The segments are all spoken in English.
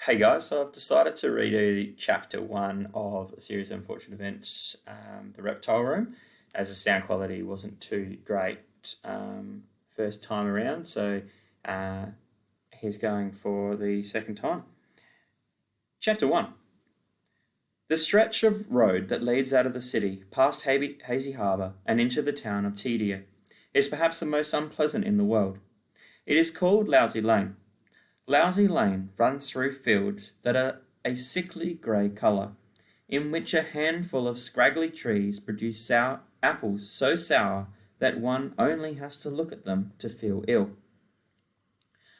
Hey guys, so I've decided to redo chapter one of a series of unfortunate events, the Reptile Room, as the sound quality wasn't too great first time around. So he's going for the second time. Chapter one. The stretch of road that leads out of the city, past Hazy Harbour and into the town of Tedia, is perhaps the most unpleasant in the world. It is called Lousy Lane. Lousy Lane runs through fields that are a sickly grey colour, in which a handful of scraggly trees produce sour apples so sour that one only has to look at them to feel ill.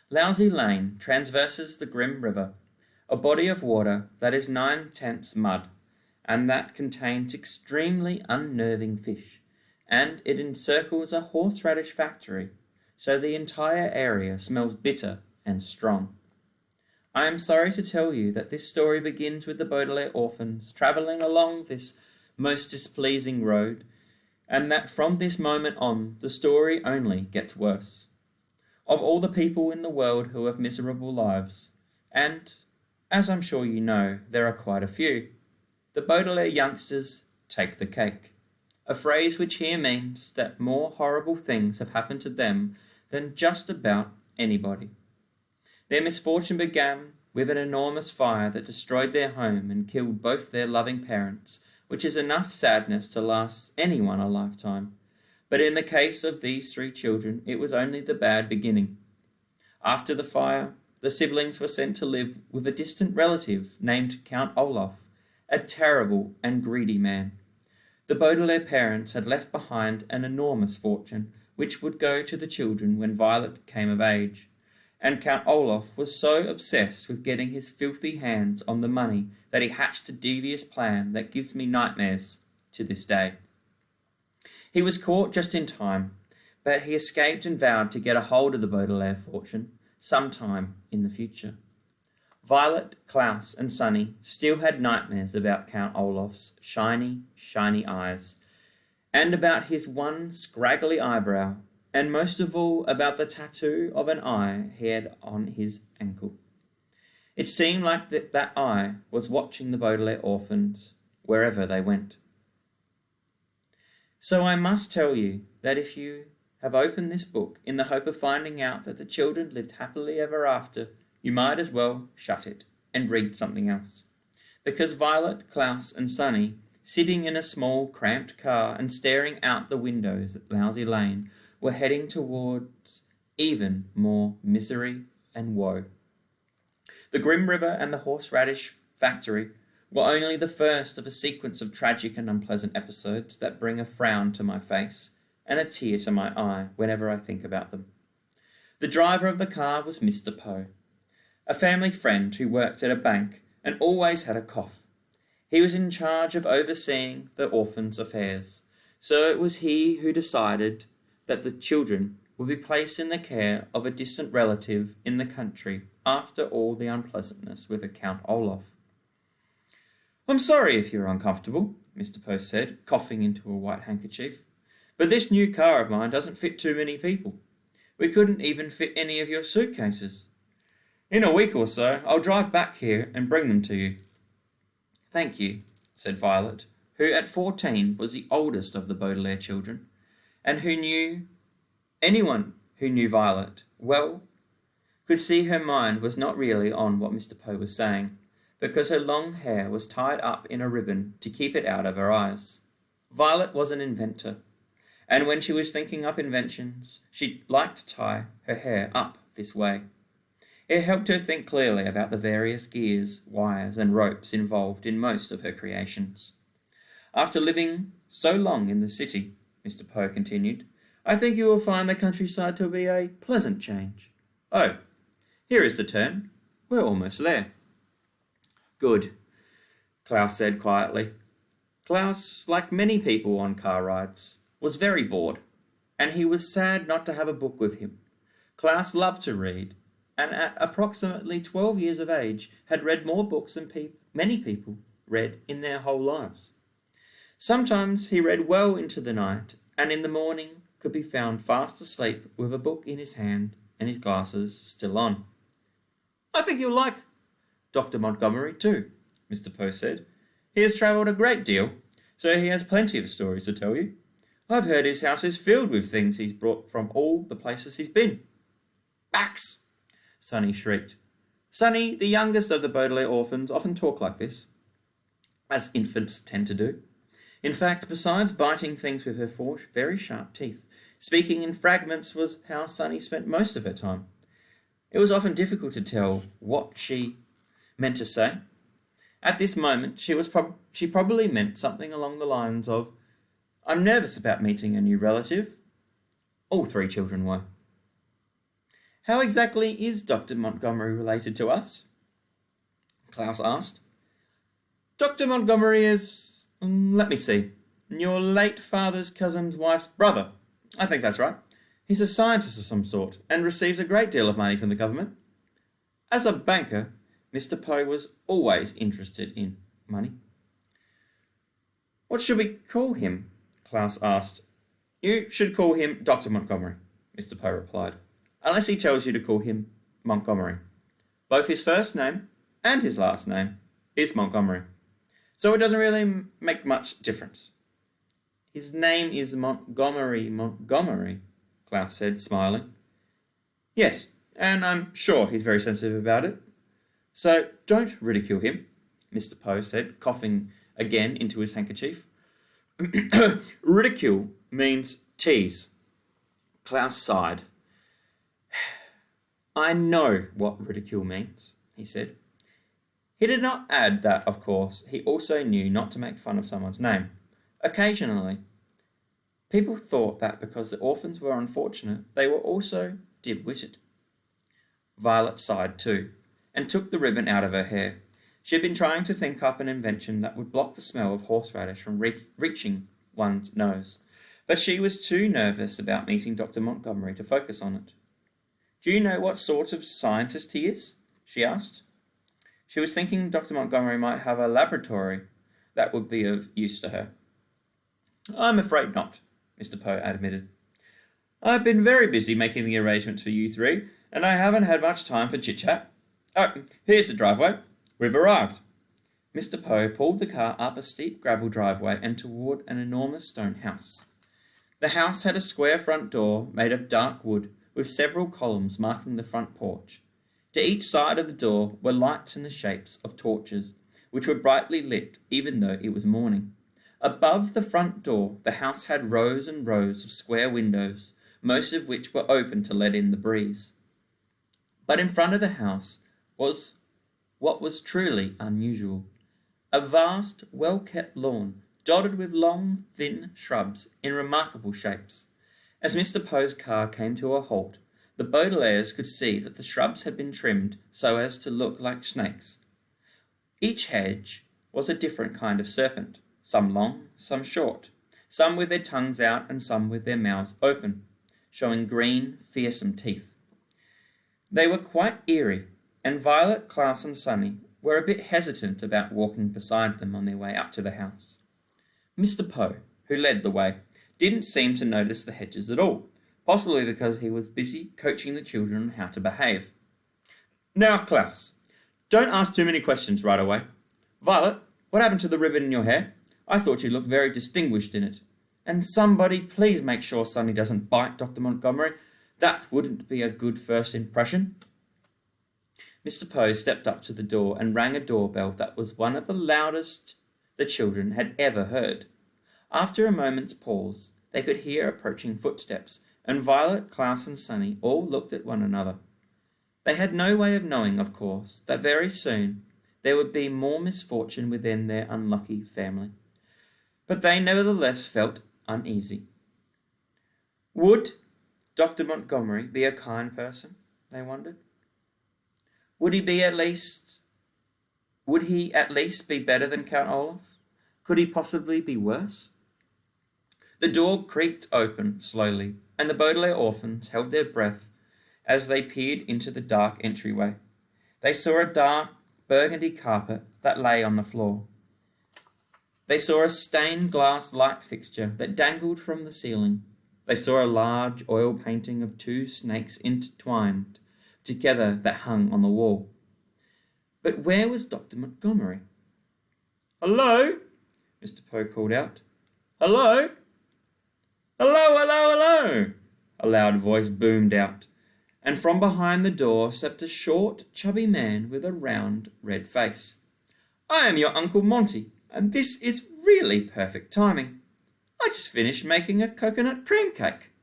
Lousy Lane traverses the grim river, a body of water that is 9/10 mud, and that contains extremely unnerving fish, and it encircles a horseradish factory, so the entire area smells bitter and strong. I am sorry to tell you that this story begins with the Baudelaire orphans travelling along this most displeasing road, and that from this moment on the story only gets worse. Of all the people in the world who have miserable lives, and, as I'm sure you know, there are quite a few, the Baudelaire youngsters take the cake, a phrase which here means that more horrible things have happened to them than just about anybody. Their misfortune began with an enormous fire that destroyed their home and killed both their loving parents, which is enough sadness to last anyone a lifetime. But in the case of these three children, it was only the bad beginning. After the fire, the siblings were sent to live with a distant relative named Count Olaf, a terrible and greedy man. The Baudelaire parents had left behind an enormous fortune, which would go to the children when Violet came of age. And Count Olaf was so obsessed with getting his filthy hands on the money that he hatched a devious plan that gives me nightmares to this day. He was caught just in time, but he escaped and vowed to get a hold of the Baudelaire fortune sometime in the future. Violet, Klaus, and Sonny still had nightmares about Count Olaf's shiny, shiny eyes, and about his one scraggly eyebrow, and most of all about the tattoo of an eye he had on his ankle. It seemed like that eye was watching the Baudelaire orphans wherever they went. So I must tell you that if you have opened this book in the hope of finding out that the children lived happily ever after, you might as well shut it and read something else. Because Violet, Klaus, and Sonny, sitting in a small, cramped car and staring out the windows at Lousy Lane, were heading towards even more misery and woe. The grim river and the horseradish factory were only the first of a sequence of tragic and unpleasant episodes that bring a frown to my face and a tear to my eye whenever I think about them. The driver of the car was Mr. Poe, a family friend who worked at a bank and always had a cough. He was in charge of overseeing the orphans' affairs, so it was he who decided that the children would be placed in the care of a distant relative in the country after all the unpleasantness with Count Olaf. "I'm sorry if you're uncomfortable," Mr. Poe said, coughing into a white handkerchief, "but this new car of mine doesn't fit too many people. We couldn't even fit any of your suitcases. In a week or so, I'll drive back here and bring them to you." "Thank you," said Violet, who at 14 was the oldest of the Baudelaire children, and anyone who knew Violet well could see her mind was not really on what Mr. Poe was saying, because her long hair was tied up in a ribbon to keep it out of her eyes. Violet was an inventor, and when she was thinking up inventions, she liked to tie her hair up this way. It helped her think clearly about the various gears, wires, and ropes involved in most of her creations. "After living so long in the city," Mr. Poe continued, "I think you will find the countryside to be a pleasant change. Oh, here is the turn. We're almost there." "Good," Klaus said quietly. Klaus, like many people on car rides, was very bored, and he was sad not to have a book with him. Klaus loved to read, and at approximately 12 years of age had read more books than many people read in their whole lives. Sometimes he read well into the night, and in the morning could be found fast asleep with a book in his hand and his glasses still on. "I think you'll like Dr. Montgomery, too, Mr. Poe said. He has travelled a great deal, so he has plenty of stories to tell you. I've heard his house is filled with things he's brought from all the places he's been. Bax! Sonny shrieked. Sonny, the youngest of the Baudelaire orphans, often talk like this, as infants tend to do. In fact, besides biting things with her four very sharp teeth, speaking in fragments was how Sonny spent most of her time. It was often difficult to tell what she meant to say. At this moment, she probably meant something along the lines of, I'm nervous about meeting a new relative. All three children were. How exactly is Dr. Montgomery related to us? Klaus asked. Dr. Montgomery is, let me see, your late father's cousin's wife's brother. I think that's right. He's a scientist of some sort and receives a great deal of money from the government. As a banker, Mr. Poe was always interested in money. What should we call him? Klaus asked. You should call him Dr. Montgomery, Mr. Poe replied, unless he tells you to call him Montgomery. Both his first name and his last name is Montgomery, so it doesn't really make much difference. His name is Montgomery, Klaus said, smiling. Yes, and I'm sure he's very sensitive about it. So don't ridicule him, Mr. Poe said, coughing again into his handkerchief. Ridicule means tease. Klaus sighed. I know what ridicule means, he said. He did not add that, of course, he also knew not to make fun of someone's name. Occasionally, people thought that because the orphans were unfortunate, they were also dim-witted. Violet sighed too, and took the ribbon out of her hair. She had been trying to think up an invention that would block the smell of horseradish from reaching one's nose, but she was too nervous about meeting Dr. Montgomery to focus on it. Do you know what sort of scientist he is? She asked. She was thinking Dr. Montgomery might have a laboratory that would be of use to her. I'm afraid not, Mr. Poe admitted. I've been very busy making the arrangements for you three, and I haven't had much time for chit-chat. Oh, here's the driveway. We've arrived. Mr. Poe pulled the car up a steep gravel driveway and toward an enormous stone house. The house had a square front door made of dark wood with several columns marking the front porch. To each side of the door were lights in the shapes of torches, which were brightly lit even though it was morning. Above the front door, the house had rows and rows of square windows, most of which were open to let in the breeze. But in front of the house was what was truly unusual. A vast, well-kept lawn, dotted with long, thin shrubs in remarkable shapes. As Mr. Poe's car came to a halt, the Baudelaires could see that the shrubs had been trimmed so as to look like snakes. Each hedge was a different kind of serpent, some long, some short, some with their tongues out and some with their mouths open, showing green, fearsome teeth. They were quite eerie, and Violet, Klaus and Sonny were a bit hesitant about walking beside them on their way up to the house. Mr. Poe, who led the way, didn't seem to notice the hedges at all, possibly because he was busy coaching the children on how to behave. Now, Klaus, don't ask too many questions right away. Violet, what happened to the ribbon in your hair? I thought you looked very distinguished in it. And somebody please make sure Sonny doesn't bite Dr. Montgomery. That wouldn't be a good first impression. Mr. Poe stepped up to the door and rang a doorbell that was one of the loudest the children had ever heard. After a moment's pause, they could hear approaching footsteps, and Violet, Klaus and Sonny all looked at one another. They had no way of knowing, of course, that very soon there would be more misfortune within their unlucky family. But they nevertheless felt uneasy. Would Dr. Montgomery be a kind person? They wondered. Would he at least be better than Count Olaf? Could he possibly be worse? The door creaked open slowly, and the Baudelaire orphans held their breath as they peered into the dark entryway. They saw a dark burgundy carpet that lay on the floor. They saw a stained glass light fixture that dangled from the ceiling. They saw a large oil painting of two snakes intertwined together that hung on the wall. But where was Dr. Montgomery? "Hello?" Mr. Poe called out. "Hello? Hello, hello, hello!" a loud voice boomed out, and from behind the door stepped a short, chubby man with a round, red face. "I am your Uncle Monty, and this is really perfect timing. I just finished making a coconut cream cake."